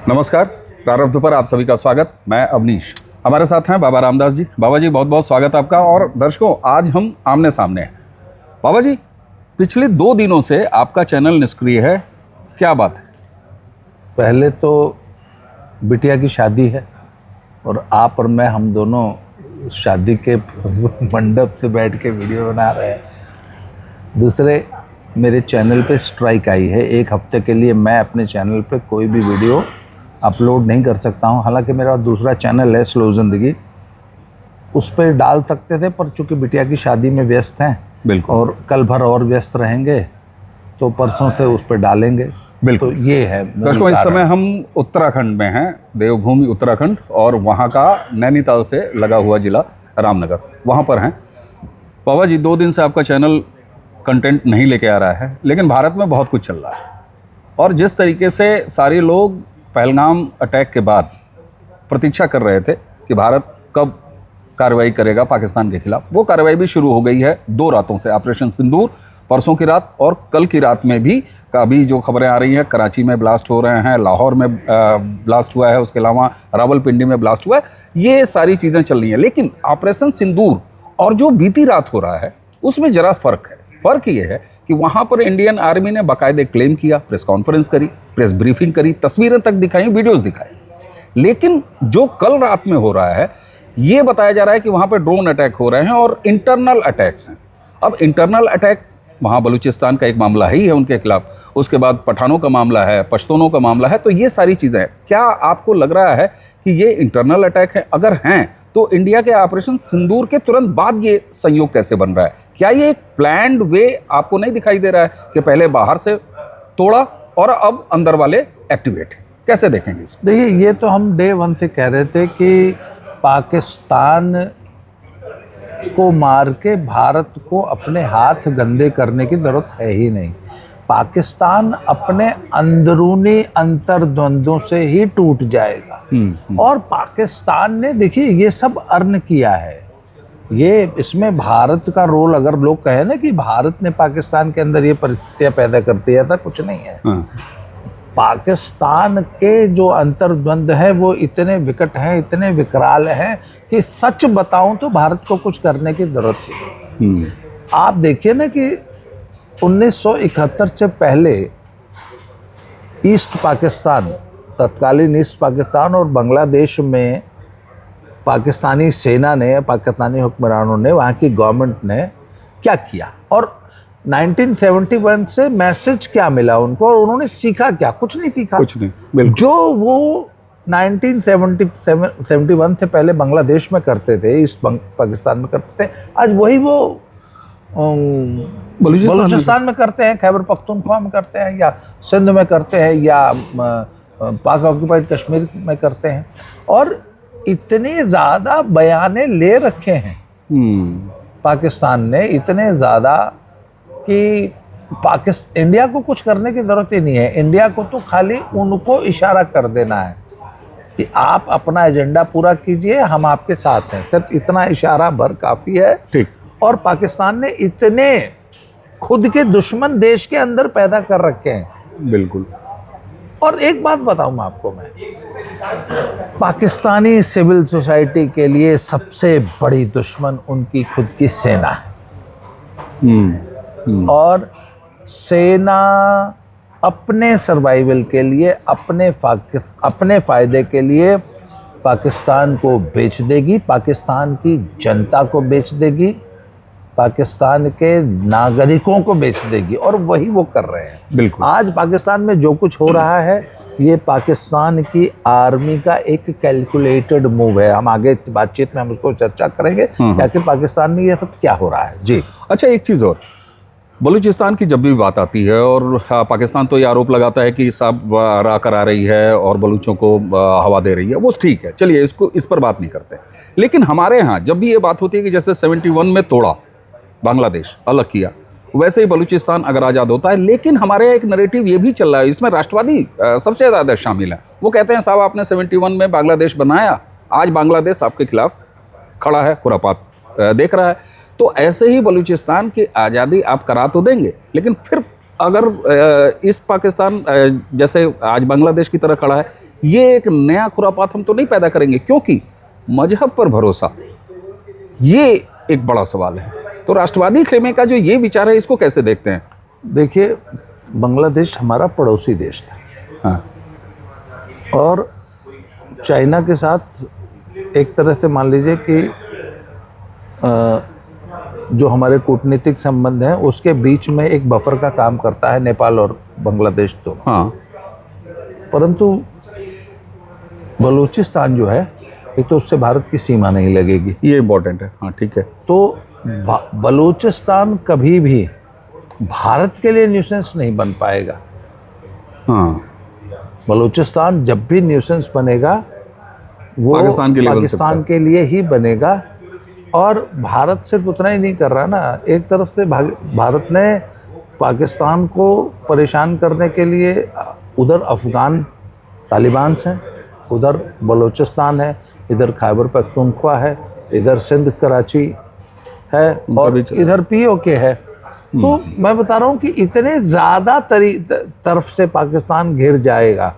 नमस्कार, प्रारब्ध पर आप सभी का स्वागत। मैं अवनीश, हमारे साथ हैं बाबा रामदास जी। बाबा जी बहुत बहुत स्वागत आपका। और दर्शकों, आज हम आमने सामने हैं। बाबा जी, पिछले 2 दिनों से आपका चैनल निष्क्रिय है, क्या बात है? पहले तो बिटिया की शादी है और आप और मैं हम दोनों शादी के मंडप से बैठ के वीडियो बना रहे हैं। दूसरे, मेरे चैनल पे स्ट्राइक आई है। 1 हफ्ते के लिए मैं अपने चैनल पे कोई भी वीडियो अपलोड नहीं कर सकता हूं। हालांकि मेरा दूसरा चैनल है स्लो जिंदगी, उस पर डाल सकते थे, पर चूंकि बिटिया की शादी में व्यस्त हैं बिल्कुल, और कल भर और व्यस्त रहेंगे तो परसों से उस पर डालेंगे। बिल्कुल। तो ये है दर्शकों, इस समय हम उत्तराखंड में हैं, देवभूमि उत्तराखंड, और वहाँ का नैनीताल से लगा हुआ जिला रामनगर, वहाँ पर हैं। बाबा जी, 2 दिन से आपका चैनल कंटेंट नहीं लेके आ रहा है, लेकिन भारत में बहुत कुछ चल रहा है। और जिस तरीके से सारे लोग पहलगाम अटैक के बाद प्रतीक्षा कर रहे थे कि भारत कब कार्रवाई करेगा पाकिस्तान के खिलाफ, वो कार्रवाई भी शुरू हो गई है 2 रातों से। ऑपरेशन सिंदूर परसों की रात और कल की रात में भी अभी जो खबरें आ रही हैं, कराची में ब्लास्ट हो रहे हैं, लाहौर में ब्लास्ट हुआ है, उसके अलावा रावलपिंडी में ब्लास्ट हुआ है। ये सारी चीज़ें चल रही हैं, लेकिन ऑपरेशन सिंदूर और जो बीती रात हो रहा है उसमें ज़रा फ़र्क है। फ़र्क ये है कि वहाँ पर इंडियन आर्मी ने बाकायदे क्लेम किया, प्रेस कॉन्फ्रेंस करी, प्रेस ब्रीफिंग करी, तस्वीरें तक दिखाई, वीडियोस दिखाए। लेकिन जो कल रात में हो रहा है, ये बताया जा रहा है कि वहाँ पर ड्रोन अटैक हो रहे हैं और इंटरनल अटैक्स हैं। अब इंटरनल अटैक वहाँ बलूचिस्तान का एक मामला ही है उनके खिलाफ, उसके बाद पठानों का मामला है, पश्तूनों का मामला है, तो ये सारी चीज़ें हैं। क्या आपको लग रहा है कि ये इंटरनल अटैक है? अगर हैं तो इंडिया के ऑपरेशन सिंदूर के तुरंत बाद ये संयोग कैसे बन रहा है? क्या ये एक प्लान्ड वे आपको नहीं दिखाई दे रहा है कि पहले बाहर से तोड़ा और अब अंदर वाले एक्टिवेट हैं? कैसे देखेंगे इसको? देखिए, ये तो हम डे 1 से कह रहे थे कि पाकिस्तान को मार के भारत को अपने हाथ गंदे करने की जरूरत है ही नहीं। पाकिस्तान अपने अंदरूनी अंतर्द्वंद्वों से ही टूट जाएगा। और पाकिस्तान ने, देखिए, ये सब अर्न किया है। ये इसमें भारत का रोल, अगर लोग कहें ना कि भारत ने पाकिस्तान के अंदर ये परिस्थितियां पैदा करती है, ऐसा कुछ नहीं है। पाकिस्तान के जो अंतर्द्वंद है वो इतने विकट हैं, इतने विकराल हैं कि सच बताऊं तो भारत को कुछ करने की जरूरत है। आप देखिए ना कि 1971 से पहले ईस्ट पाकिस्तान, तत्कालीन ईस्ट पाकिस्तान और बांग्लादेश में पाकिस्तानी सेना ने, पाकिस्तानी हुक्मरानों ने, वहाँ की गवर्नमेंट ने क्या किया, और 1971 से मैसेज क्या मिला उनको, और उन्होंने सीखा क्या? कुछ नहीं सीखा, कुछ नहीं, बिल्कुल। जो वो 1971 से पहले बांग्लादेश में करते थे, ईस्ट पाकिस्तान में करते थे, आज वही वो बलूचिस्तान में करते हैं, खैबर पख्तूनख्वा में करते हैं, या सिंध में करते हैं, या पाक ऑक्यूपाइड कश्मीर में करते हैं। और इतने ज़्यादा बयाने ले रखे हैं पाकिस्तान ने, इतने ज़्यादा कि इंडिया को कुछ करने की ज़रूरत ही नहीं है। इंडिया को तो खाली उनको इशारा कर देना है कि आप अपना एजेंडा पूरा कीजिए, हम आपके साथ हैं। सिर्फ इतना इशारा भर काफ़ी है। ठीक। और पाकिस्तान ने इतने खुद के दुश्मन देश के अंदर पैदा कर रखे हैं। बिल्कुल। और एक बात बताऊं आपको, मैं पाकिस्तानी सिविल सोसाइटी के लिए सबसे बड़ी दुश्मन उनकी खुद की सेना है। और सेना अपने सर्वाइवल के लिए, अपने फ़ायदे के लिए पाकिस्तान को बेच देगी, पाकिस्तान की जनता को बेच देगी, पाकिस्तान के नागरिकों को बेच देगी, और वही वो कर रहे हैं। बिल्कुल। आज पाकिस्तान में जो कुछ हो रहा है, ये पाकिस्तान की आर्मी का एक कैलकुलेटेड मूव है। हम आगे बातचीत में हम उसको चर्चा करेंगे कि आखिर पाकिस्तान में ये सब क्या हो रहा है। जी अच्छा, एक चीज़ और, बलूचिस्तान की जब भी बात आती है और पाकिस्तान तो ये आरोप लगाता है कि साहब रा करा रही है और बलूचों को हवा दे रही है, वो ठीक है, चलिए इस पर बात नहीं करते। लेकिन हमारे यहाँ जब भी ये बात होती है कि जैसे 71 में तोड़ा, बांग्लादेश अलग किया, वैसे ही बलूचिस्तान अगर आज़ाद होता है, लेकिन हमारे यहाँ एक नैरेटिव ये भी चल रहा है, इसमें राष्ट्रवादी सबसे ज़्यादा शामिल है। वो कहते हैं साहब आपने 71 में बांग्लादेश बनाया, आज बांग्लादेश आपके खिलाफ खड़ा है, खुरापात देख रहा है। तो ऐसे ही बलूचिस्तान की आज़ादी आप करा तो देंगे, लेकिन फिर अगर ईस्ट पाकिस्तान जैसे आज बांग्लादेश की तरह खड़ा है, ये एक नया खुरापात हम तो नहीं पैदा करेंगे, क्योंकि मजहब पर भरोसा ये एक बड़ा सवाल है। तो राष्ट्रवादी खेमे का जो ये विचार है, इसको कैसे देखते हैं? देखिए, बांग्लादेश हमारा पड़ोसी देश था, हाँ, और चाइना के साथ एक तरह से मान लीजिए कि जो हमारे कूटनीतिक संबंध हैं उसके बीच में एक बफर का काम करता है नेपाल और बांग्लादेश दोनों। हाँ, परंतु बलूचिस्तान जो है, एक तो उससे भारत की सीमा नहीं लगेगी, ये इम्पोर्टेंट है। हाँ, ठीक है। तो बलूचिस्तान कभी भी भारत के लिए न्यूसेंस नहीं बन पाएगा। हाँ, बलूचिस्तान जब भी न्यूसेंस बनेगा वो पाकिस्तान के लिए बन पाकिस्तान के लिए ही बनेगा। और भारत सिर्फ उतना ही नहीं कर रहा ना, एक तरफ से भारत ने पाकिस्तान को परेशान करने के लिए उधर अफगान तालिबान हैं, उधर बलूचिस्तान है, इधर खैबर पख्तूनख्वा है, इधर सिंध कराची है, और इधर पीओके है। तो मैं बता रहा हूँ कि इतने ज़्यादा तरफ से पाकिस्तान घिर जाएगा।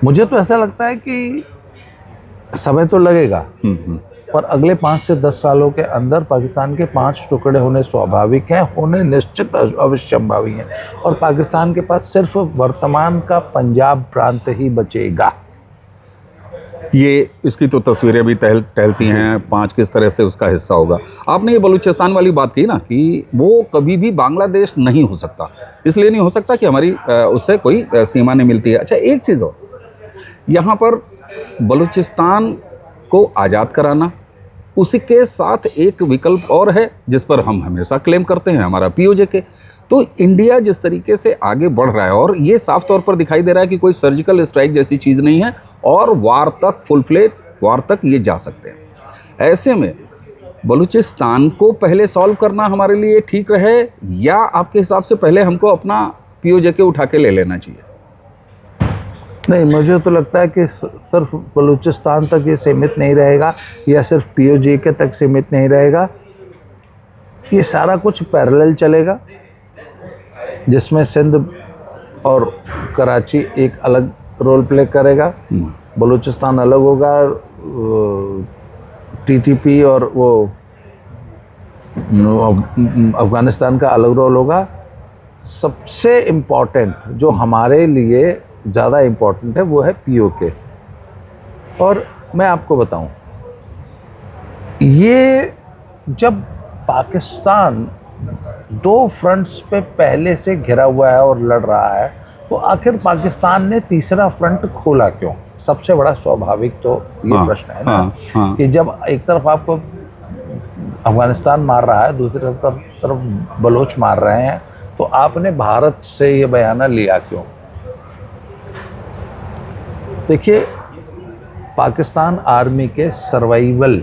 मुझे तो ऐसा लगता है कि समय तो लगेगा, पर अगले 5 से 10 सालों के अंदर पाकिस्तान के 5 टुकड़े होने स्वाभाविक हैं, होने निश्चित अवश्यंभावी हैं। और पाकिस्तान के पास सिर्फ वर्तमान का पंजाब प्रांत ही बचेगा। ये इसकी तो तस्वीरें भी टहलती हैं, 5 किस तरह से उसका हिस्सा होगा। आपने ये बलूचिस्तान वाली बात की ना, कि वो कभी भी बांग्लादेश नहीं हो सकता, इसलिए नहीं हो सकता कि हमारी उससे कोई सीमा नहीं मिलती है। अच्छा, एक चीज़ और, यहाँ पर बलूचिस्तान को आज़ाद कराना, उसी के साथ एक विकल्प और है जिस पर हम हमेशा क्लेम करते हैं, हमारा पीओजे। तो इंडिया जिस तरीके से आगे बढ़ रहा है, और ये साफ तौर पर दिखाई दे रहा है कि कोई सर्जिकल स्ट्राइक जैसी चीज़ नहीं है, और वार तक, फुल फ्लेज वार तक ये जा सकते हैं। ऐसे में बलूचिस्तान को पहले सॉल्व करना हमारे लिए ठीक रहे, या आपके हिसाब से पहले हमको अपना पीओजे उठा के ले लेना चाहिए? नहीं, मुझे तो लगता है कि सिर्फ बलूचिस्तान तक ये सीमित नहीं रहेगा, या सिर्फ पीओजे के तक सीमित नहीं रहेगा। ये सारा कुछ पैरेलल चलेगा, जिसमें सिंध और कराची एक अलग रोल प्ले करेगा, बलूचिस्तान अलग होगा, टीटीपी और वो अफगानिस्तान का अलग रोल होगा। सबसे इम्पोर्टेंट जो हमारे लिए ज़्यादा इम्पोर्टेंट है वो है पीओके। और मैं आपको बताऊं, ये जब पाकिस्तान 2 फ्रंट्स पे पहले से घिरा हुआ है और लड़ रहा है, तो आखिर पाकिस्तान ने तीसरा फ्रंट खोला क्यों? सबसे बड़ा स्वाभाविक तो ये प्रश्न है ना, कि जब एक तरफ आपको अफगानिस्तान मार रहा है, दूसरी तरफ बलोच मार रहे हैं, तो आपने भारत से ये बयाना लिया क्यों? देखिए, पाकिस्तान आर्मी के सर्वाइवल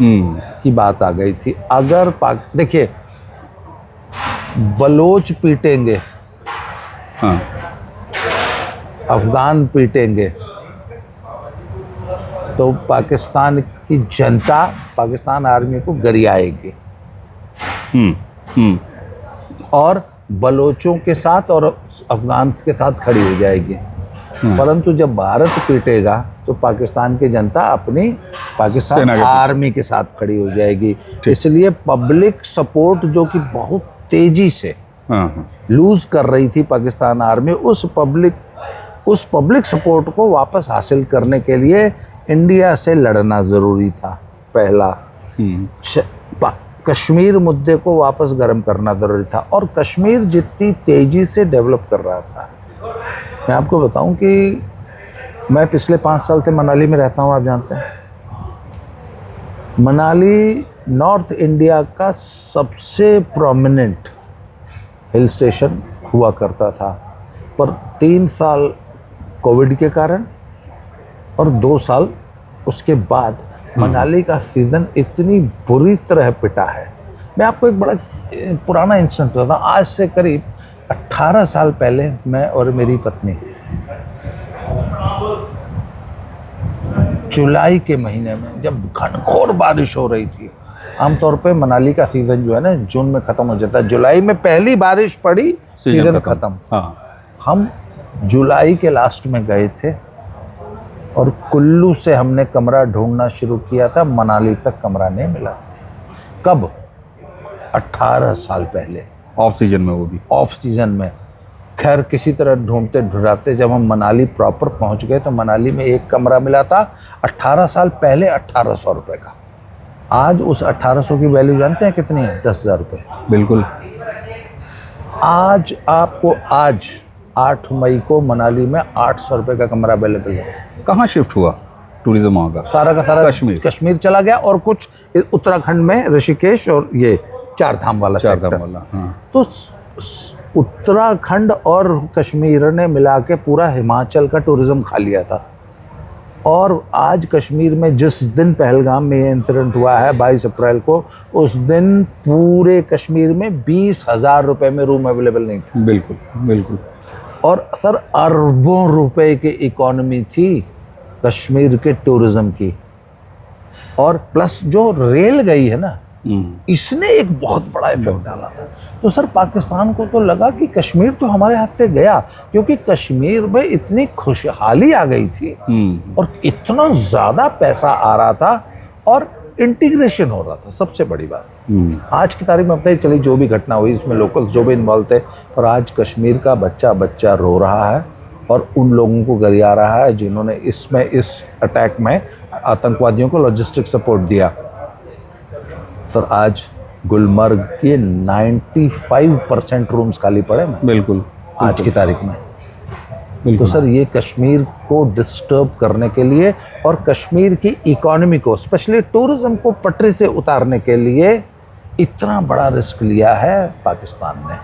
की बात आ गई थी। अगर देखिए, बलोच पीटेंगे, हाँ, अफगान पीटेंगे, तो पाकिस्तान की जनता पाकिस्तान आर्मी को गरियाएगी और बलोचों के साथ और अफगान के साथ खड़ी हो जाएगी। परंतु जब भारत पीटेगा तो पाकिस्तान की जनता अपनी पाकिस्तान आर्मी के साथ खड़ी हो जाएगी। इसलिए पब्लिक सपोर्ट जो कि बहुत तेजी से लूज कर रही थी पाकिस्तान आर्मी, उस पब्लिक सपोर्ट को वापस हासिल करने के लिए इंडिया से लड़ना ज़रूरी था। पहला, कश्मीर मुद्दे को वापस गर्म करना ज़रूरी था, और कश्मीर जितनी तेज़ी से डेवलप कर रहा था, मैं आपको बताऊं कि मैं पिछले 5 साल से मनाली में रहता हूं, आप जानते हैं। मनाली नॉर्थ इंडिया का सबसे प्रोमिनेंट हिल स्टेशन हुआ करता था, पर 3 साल कोविड के कारण और 2 साल उसके बाद मनाली का सीज़न इतनी बुरी तरह पिटा है। मैं आपको एक बड़ा पुराना इंसिडेंट बताता हूँ। आज से करीब 18 साल पहले मैं और मेरी पत्नी जुलाई के महीने में, जब घनघोर बारिश हो रही थी, आमतौर पे मनाली का सीज़न जो है ना जून में ख़त्म हो जाता है, जुलाई में पहली बारिश पड़ी, सीज़न ख़त्म। हाँ। हम जुलाई के लास्ट में गए थे और कुल्लू से हमने कमरा ढूंढना शुरू किया था, मनाली तक कमरा नहीं मिला था। कब? 18 साल पहले, ऑफ सीजन में, वो भी ऑफ सीजन में। खैर किसी तरह ढूंढते ढूंढाते जब हम मनाली प्रॉपर पहुंच गए तो मनाली में एक कमरा मिला था 18 साल पहले 1800 रुपये का। आज उस 1800 की वैल्यू जानते हैं कितनी है? 10,000 रुपये। बिल्कुल। आज आपको 8 मई को मनाली में 800 रुपये का कमरा अवेलेबल है। कहाँ शिफ्ट हुआ टूरिज्म वहाँ का? सारा का सारा कश्मीर चला गया, और कुछ उत्तराखंड में ऋषिकेश और ये चारधाम वाला सेक्टर। हाँ। तो उत्तराखंड और कश्मीर ने मिला के पूरा हिमाचल का टूरिज्म खा लिया था। और आज कश्मीर में जिस दिन पहलगाम में ये इंसिडेंट हुआ है 22 अप्रैल को, उस दिन पूरे कश्मीर में 20,000 रुपये में रूम अवेलेबल नहीं थे। बिल्कुल बिल्कुल। और सर अरबों रुपए की इकोनॉमी थी कश्मीर के टूरिज्म की। और प्लस जो रेल गई है ना, इसने एक बहुत बड़ा इफेक्ट डाला था। तो सर पाकिस्तान को तो लगा कि कश्मीर तो हमारे हाथ से गया, क्योंकि कश्मीर में इतनी खुशहाली आ गई थी और इतना ज़्यादा पैसा आ रहा था और इंटीग्रेशन हो रहा था। सबसे बड़ी बात आज की तारीख में बताइए, चलिए जो भी घटना हुई इसमें लोकल्स जो भी इन्वॉल्व थे, और आज कश्मीर का बच्चा बच्चा रो रहा है और उन लोगों को गरिया रहा है जिन्होंने इस अटैक में आतंकवादियों को लॉजिस्टिक सपोर्ट दिया। सर आज गुलमर्ग के 95% रूम्स खाली पड़े हैं। बिल्कुल आज की तारीख में। बिल्कुल। तो सर ये कश्मीर को डिस्टर्ब करने के लिए और कश्मीर की इकोनॉमी को, स्पेशली टूरिज्म को पटरी से उतारने के लिए इतना बड़ा रिस्क लिया है पाकिस्तान ने।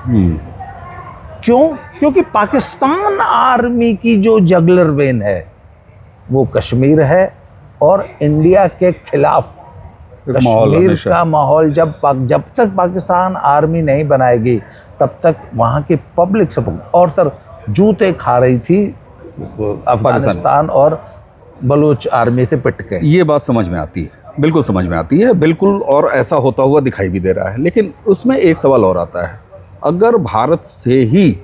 क्यों? क्योंकि पाकिस्तान आर्मी की जो जगलर वेन है वो कश्मीर है, और इंडिया के खिलाफ कश्मीर का माहौल जब तक पाकिस्तान आर्मी नहीं बनाएगी तब तक वहाँ की पब्लिक सपोर्ट, और सर जूते खा रही थी अफगानिस्तान और बलूच आर्मी से पिट के। ये बात समझ में आती है, बिल्कुल समझ में आती है, बिल्कुल। और ऐसा होता हुआ दिखाई भी दे रहा है। लेकिन उसमें एक सवाल और आता है, अगर भारत से ही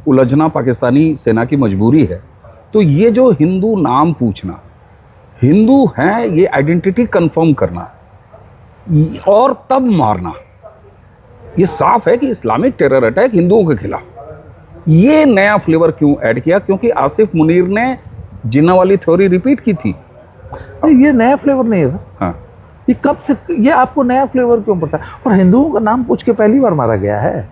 उलझना पाकिस्तानी सेना की मजबूरी है, तो ये जो हिंदू नाम पूछना, हिंदू हैं ये आइडेंटिटी कंफर्म करना और तब मारना, ये साफ है कि इस्लामिक टेरर अटैक हिंदुओं के खिलाफ। ये नया फ्लेवर क्यों ऐड किया? क्योंकि आसिफ मुनीर ने जिन्ना वाली थ्योरी रिपीट की थी। ये नया फ्लेवर नहीं है। हाँ। ये कब से, ये आपको नया फ्लेवर क्यों पड़ता है? और हिंदुओं का नाम पूछ के पहली बार मारा गया है।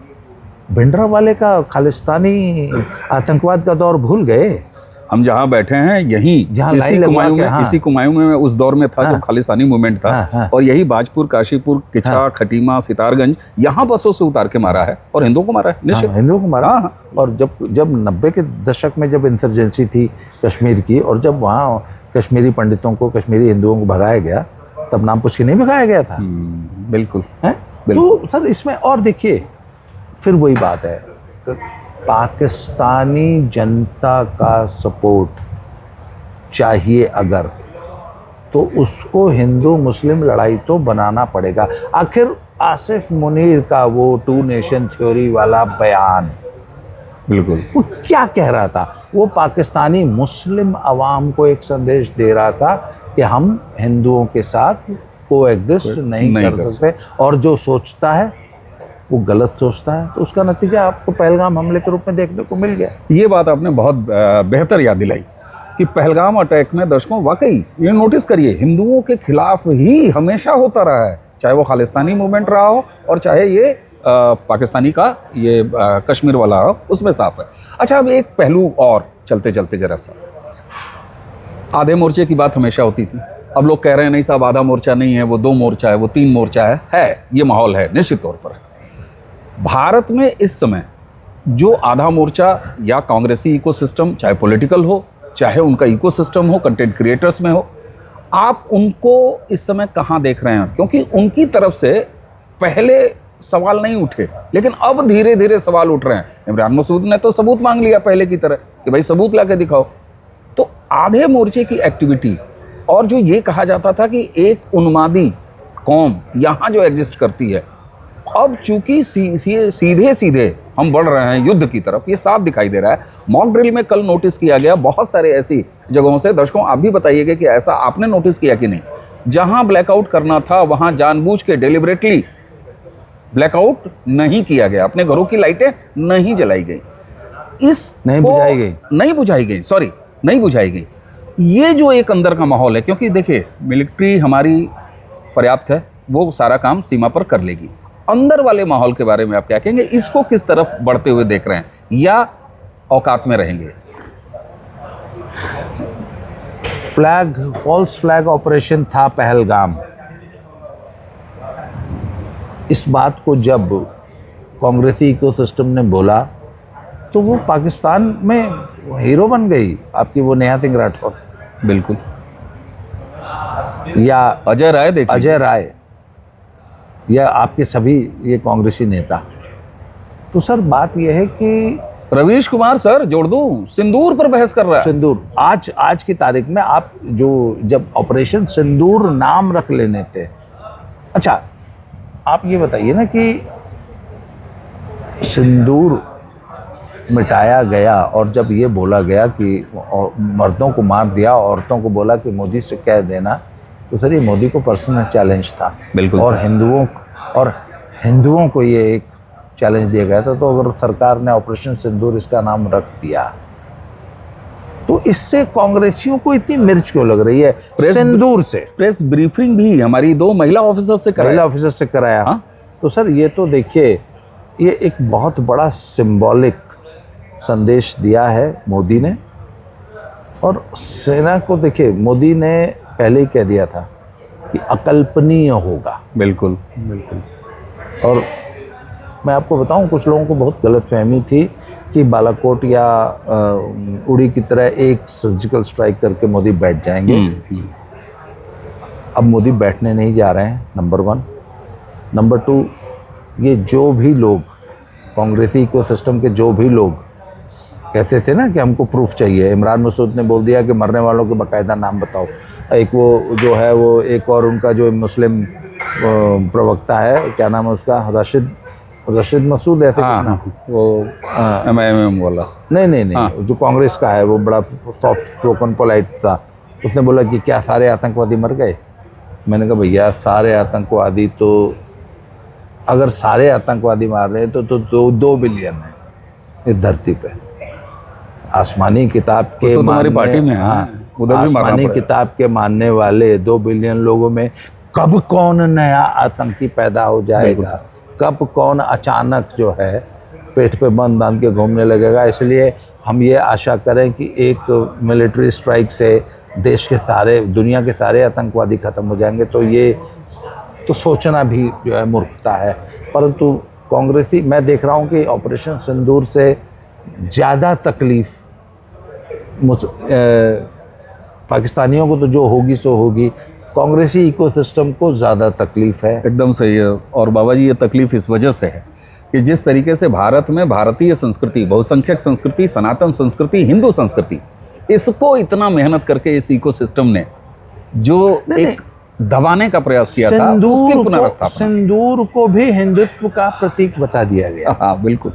भिंडरावाले का खालिस्तानी आतंकवाद का दौर भूल गए। हम जहाँ बैठे हैं यहीं इसी कुमायूं में उस दौर में था जब खालिस्तानी मूवमेंट था। और यही बाजपुर, काशीपुर, किछा, खटीमा, सितारगंज, यहाँ बसों से उतार के मारा है और हिंदुओं को मारा है। निश्चित हिंदुओं को मारा। और जब 90 के दशक में जब इंसर्जेंसी थी कश्मीर की, और जब वहाँ कश्मीरी पंडितों को, कश्मीरी हिंदुओं को भगाया गया, तब नाम पूछ के नहीं भगाया गया था। बिल्कुल। तो सर इसमें और देखिए, फिर वही बात है, पाकिस्तानी जनता का सपोर्ट चाहिए अगर, तो उसको हिंदू मुस्लिम लड़ाई तो बनाना पड़ेगा। आखिर आसिफ मुनीर का वो 2 नेशन थ्योरी वाला बयान, बिल्कुल, वो क्या कह रहा था? वो पाकिस्तानी मुस्लिम अवाम को एक संदेश दे रहा था कि हम हिंदुओं के साथ कोएग्जिस्ट नहीं कर सकते, और जो सोचता है वो गलत सोचता है। तो उसका नतीजा आपको पहलगाम हमले के रूप में देखने को मिल गया। ये बात आपने बहुत बेहतर याद दिलाई कि पहलगाम अटैक में दर्शकों वाकई ये नोटिस करिए, हिंदुओं के खिलाफ ही हमेशा होता रहा है, चाहे वो खालिस्तानी मूवमेंट रहा हो और चाहे ये पाकिस्तानी का ये कश्मीर वाला हो, उसमें साफ है। अच्छा, अब एक पहलू और चलते चलते जरा सा, आधे मोर्चे की बात हमेशा होती थी। अब लोग कह रहे हैं नहीं साहब, आधा मोर्चा नहीं है, वो 2 मोर्चा है, वो 3 मोर्चा है। ये माहौल है, निश्चित तौर पर है। भारत में इस समय जो आधा मोर्चा या कांग्रेसी इकोसिस्टम, चाहे पॉलिटिकल हो, चाहे उनका इकोसिस्टम हो, कंटेंट क्रिएटर्स में हो, आप उनको इस समय कहाँ देख रहे हैं? क्योंकि उनकी तरफ से पहले सवाल नहीं उठे, लेकिन अब धीरे धीरे सवाल उठ रहे हैं। इमरान मसूद ने तो सबूत मांग लिया पहले की तरह कि भाई सबूत ला के दिखाओ। तो आधे मोर्चे की एक्टिविटी, और जो ये कहा जाता था कि एक उन्मादी कौम यहाँ जो एग्जिस्ट करती है, अब चूंकि सीधे सीधे हम बढ़ रहे हैं युद्ध की तरफ, ये साफ दिखाई दे रहा है। मॉक ड्रिल में कल नोटिस किया गया बहुत सारे ऐसी जगहों से, दर्शकों आप भी बताइएगा कि ऐसा आपने नोटिस किया कि नहीं, जहां ब्लैकआउट करना था वहां जानबूझ के डेलिबरेटली ब्लैकआउट नहीं किया गया, अपने घरों की लाइटें नहीं जलाई गई, नहीं बुझाई गई। ये जो एक अंदर का माहौल है, क्योंकि देखिए मिलिट्री हमारी पर्याप्त है, वो सारा काम सीमा पर कर लेगी। अंदर वाले माहौल के बारे में आप क्या कहेंगे, इसको किस तरफ बढ़ते हुए देख रहे हैं या औकात में रहेंगे? फॉल्स फ्लैग ऑपरेशन था पहलगाम। इस बात को जब कांग्रेसी इकोसिस्टम ने बोला तो वो पाकिस्तान में हीरो बन गई आपकी वो नेहा सिंह राठौर, बिल्कुल, या अजय राय, देखिए अजय राय, या आपके सभी ये कांग्रेसी नेता। तो सर बात यह है कि रवीश कुमार सर जोड़ दूं, सिंदूर पर बहस कर रहा है। सिंदूर आज की तारीख में आप जो जब ऑपरेशन सिंदूर नाम रख लेने थे, अच्छा आप ये बताइए ना कि सिंदूर मिटाया गया और जब ये बोला गया कि मर्दों को मार दिया, औरतों को बोला कि मोदी से कह देना, तो सर ये मोदी को पर्सनल चैलेंज था। बिल्कुल। और हिंदुओं को ये एक चैलेंज दिया गया था। तो अगर सरकार ने ऑपरेशन सिंदूर इसका नाम रख दिया तो इससे कांग्रेसियों को इतनी मिर्च क्यों लग रही है? सिंदूर से प्रेस ब्रीफिंग भी हमारी 2 महिला ऑफिसर से कराया। हाँ? तो सर ये तो देखिए, ये एक बहुत बड़ा सिंबॉलिक संदेश दिया है मोदी ने। और सेना को देखिए, मोदी ने पहले ही कह दिया था कि अकल्पनीय होगा। बिल्कुल। और मैं आपको बताऊं, कुछ लोगों को बहुत गलतफहमी थी कि बालाकोट या उड़ी की तरह एक सर्जिकल स्ट्राइक करके मोदी बैठ जाएंगे। अब मोदी बैठने नहीं जा रहे हैं, नंबर 1। नंबर 2, ये जो भी लोग कांग्रेसी इकोसिस्टम के जो भी लोग कहते थे ना कि हमको प्रूफ चाहिए, इमरान मसूद ने बोल दिया कि मरने वालों के बाकायदा नाम बताओ। एक वो जो है वो एक और उनका जो मुस्लिम प्रवक्ता है, क्या नाम है उसका, रशीद मसूद ऐसे कुछ नाम, वो एमआईएम वाला, नहीं, जो कांग्रेस का है, वो बड़ा सॉफ्ट स्पोकन पोलाइट था। उसने बोला कि क्या सारे आतंकवादी मर गए? मैंने कहा भैया सारे आतंकवादी तो, अगर सारे आतंकवादी मार रहे हैं तो 2 बिलियन है इस धरती पे। आसमानी किताब के तुम्हारी पार्टी में, हाँ, उधर भी आसमानी किताब के मानने वाले 2 बिलियन लोगों में कब कौन नया आतंकी पैदा हो जाएगा, कब कौन अचानक जो है पेट पे बंद बांध के घूमने लगेगा। इसलिए हम ये आशा करें कि एक मिलिट्री स्ट्राइक से देश के सारे, दुनिया के सारे आतंकवादी खत्म हो जाएंगे। तो ये तो सोचना भी जो है मूर्खता है। परंतु कांग्रेसी, मैं देख रहा हूँ कि ऑपरेशन सिंदूर से ज़्यादा तकलीफ पाकिस्तानियों को तो जो होगी सो होगी, कांग्रेसी इकोसिस्टम को ज़्यादा तकलीफ है। एकदम सही है। और बाबा जी, ये तकलीफ इस वजह से है कि जिस तरीके से भारत में भारतीय संस्कृति, बहुसंख्यक संस्कृति, सनातन संस्कृति, हिंदू संस्कृति, इसको इतना मेहनत करके इस इकोसिस्टम ने जो एक दबाने का प्रयास किया था, उसकी पुनर्स्थापना, सिंदूर को भी हिंदुत्व का प्रतीक बता दिया गया। हाँ, बिल्कुल।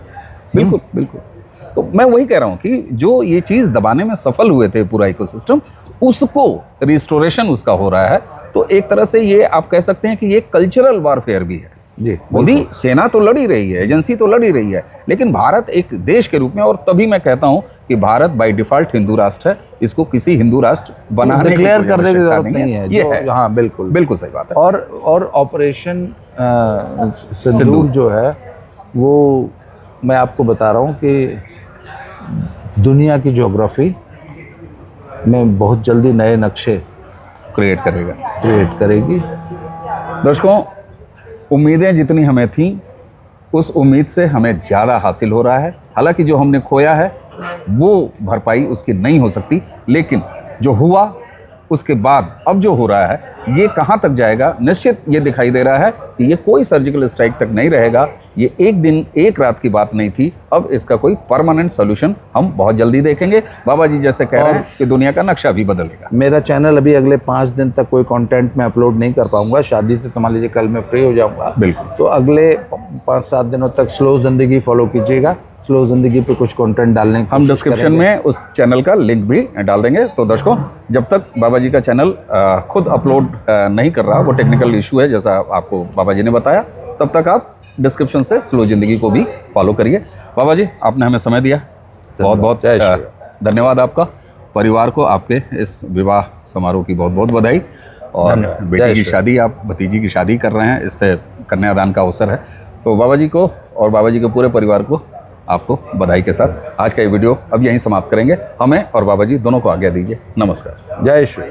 तो मैं वही कह रहा हूँ कि जो ये चीज़ दबाने में सफल हुए थे पूरा इकोसिस्टम, उसको रिस्टोरेशन उसका हो रहा है। तो एक तरह से ये आप कह सकते हैं कि ये कल्चरल वॉरफेयर भी है। जी, मोदी सेना तो लड़ी रही है, एजेंसी तो लड़ी रही है, लेकिन भारत एक देश के रूप में, और तभी मैं कहता हूँ कि भारत बाय डिफॉल्ट हिंदू राष्ट्र है, इसको किसी हिंदू राष्ट्र बनाने डिक्लेयर करने की जरूरत नहीं है। ये है, हाँ बिल्कुल सही बात है। और ऑपरेशन सिंदूर जो है वो, मैं आपको बता रहा हूँ कि दुनिया की ज्योग्राफी में बहुत जल्दी नए नक्शे क्रिएट करेगी। दर्शकों, उम्मीदें जितनी हमें थीं, उस उम्मीद से हमें ज़्यादा हासिल हो रहा है। हालांकि जो हमने खोया है वो भरपाई उसकी नहीं हो सकती, लेकिन जो हुआ उसके बाद अब जो हो रहा है ये कहाँ तक जाएगा, निश्चित ये दिखाई दे रहा है कि ये कोई सर्जिकल स्ट्राइक तक नहीं रहेगा। ये एक दिन एक रात की बात नहीं थी, अब इसका कोई परमानेंट सोल्यूशन हम बहुत जल्दी देखेंगे। बाबा जी जैसे कह रहे हैं कि दुनिया का नक्शा भी बदलेगा। मेरा चैनल अभी अगले 5 दिन तक कोई कंटेंट में अपलोड नहीं कर पाऊंगा, शादी से तो मान लीजिए कल मैं फ्री हो जाऊंगा। बिल्कुल। तो अगले 5-7 दिनों तक स्लो ज़िंदगी फॉलो कीजिएगा। स्लो ज़िंदगी पे कुछ कंटेंट डालने की हम कोशिश डिस्क्रिप्शन करेंगे। में उस चैनल का लिंक भी डाल देंगे। तो दर्शकों, जब तक बाबा जी का चैनल खुद अपलोड नहीं कर रहा, वो टेक्निकल इशू है जैसा आपको बाबा जी ने बताया, तब तक आप डिस्क्रिप्शन से स्लो ज़िंदगी को भी फॉलो करिए। बाबा जी, आपने हमें समय दिया, बहुत बहुत जय श्री धन्यवाद आपका। परिवार को आपके इस विवाह समारोह की बहुत बहुत बधाई। और धन्यवाद। बेटी जय की श्री शादी, आप भतीजी की शादी कर रहे हैं, इससे कन्यादान का अवसर है। तो बाबा जी को और बाबा जी के पूरे परिवार को आपको बधाई के साथ आज का ये वीडियो अब यहीं समाप्त करेंगे। हमें और बाबा जी दोनों को आज्ञा दीजिए। नमस्कार। जय श्री